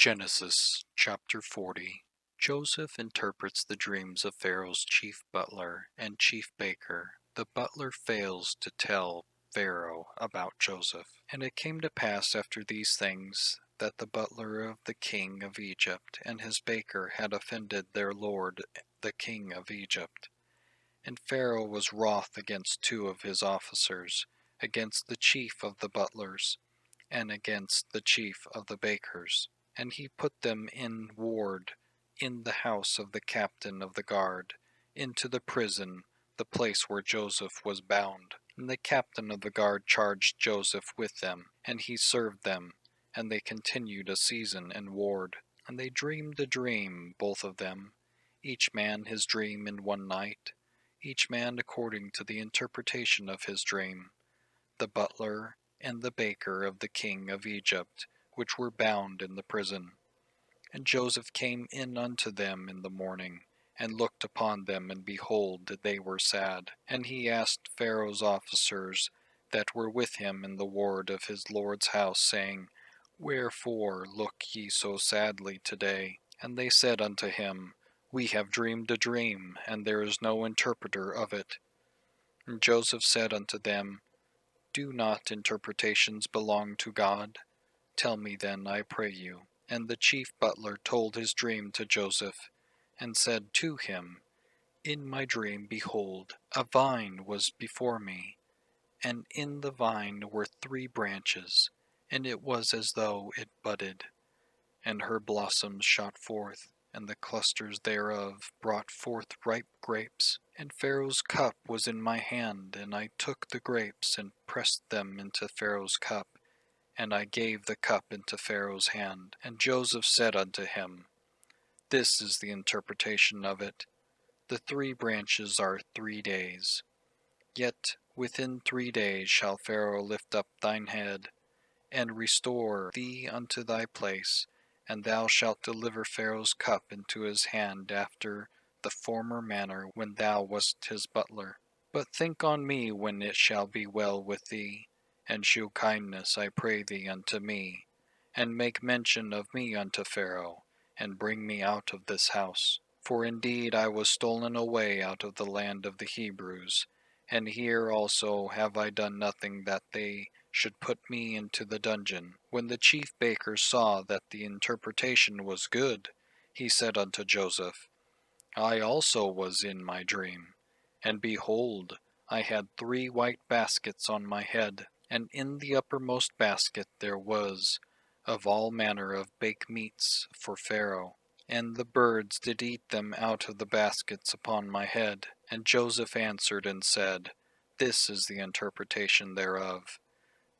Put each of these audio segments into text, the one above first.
Genesis chapter 40. Joseph interprets the dreams of Pharaoh's chief butler and chief baker. The butler fails to tell Pharaoh about Joseph. And it came to pass after these things that the butler of the king of Egypt and his baker had offended their lord the king of Egypt. And Pharaoh was wroth against two of his officers, against the chief of the butlers, and against the chief of the bakers. And he put them in ward in the house of the captain of the guard, into the prison, the place where Joseph was bound. And the captain of the guard charged Joseph with them, and he served them, and they continued a season in ward. And they dreamed a dream, both of them, each man his dream in one night, each man according to the interpretation of his dream. The butler and the baker of the king of Egypt, which were bound in the prison. And Joseph came in unto them in the morning, and looked upon them, and behold, they were sad. And he asked Pharaoh's officers that were with him in the ward of his lord's house, saying, Wherefore look ye so sadly today? And they said unto him, We have dreamed a dream, and there is no interpreter of it. And Joseph said unto them, Do not interpretations belong to God? Tell me then, I pray you. And the chief butler told his dream to Joseph, and said to him, In my dream, behold, a vine was before me, and in the vine were 3 branches, and it was as though it budded, and her blossoms shot forth, and the clusters thereof brought forth ripe grapes. And Pharaoh's cup was in my hand, and I took the grapes, and pressed them into Pharaoh's cup, and I gave the cup into Pharaoh's hand. And Joseph said unto him, This is the interpretation of it. The 3 branches are 3 days. Yet within 3 days shall Pharaoh lift up thine head, and restore thee unto thy place, and thou shalt deliver Pharaoh's cup into his hand after the former manner when thou wast his butler. But think on me when it shall be well with thee, and shew kindness, I pray thee, unto me, and make mention of me unto Pharaoh, and bring me out of this house. For indeed I was stolen away out of the land of the Hebrews, and here also have I done nothing that they should put me into the dungeon. When the chief baker saw that the interpretation was good, he said unto Joseph, I also was in my dream, and behold, I had 3 white baskets on my head, and in the uppermost basket there was of all manner of baked meats for Pharaoh, and the birds did eat them out of the baskets upon my head. And Joseph answered and said, This is the interpretation thereof.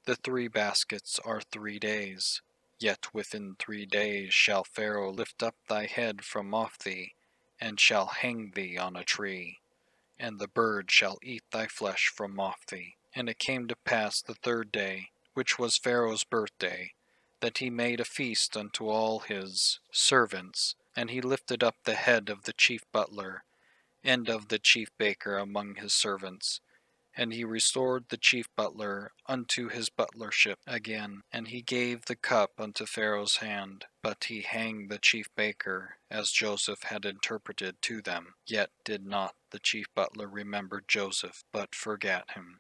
The 3 baskets are 3 days. Yet within 3 days shall Pharaoh lift up thy head from off thee, and shall hang thee on a tree, and the bird shall eat thy flesh from off thee. And it came to pass the 3rd day, which was Pharaoh's birthday, that he made a feast unto all his servants, and he lifted up the head of the chief butler, and of the chief baker among his servants. And he restored the chief butler unto his butlership again, and he gave the cup unto Pharaoh's hand. But he hanged the chief baker, as Joseph had interpreted to them. Yet did not the chief butler remember Joseph, but forgat him.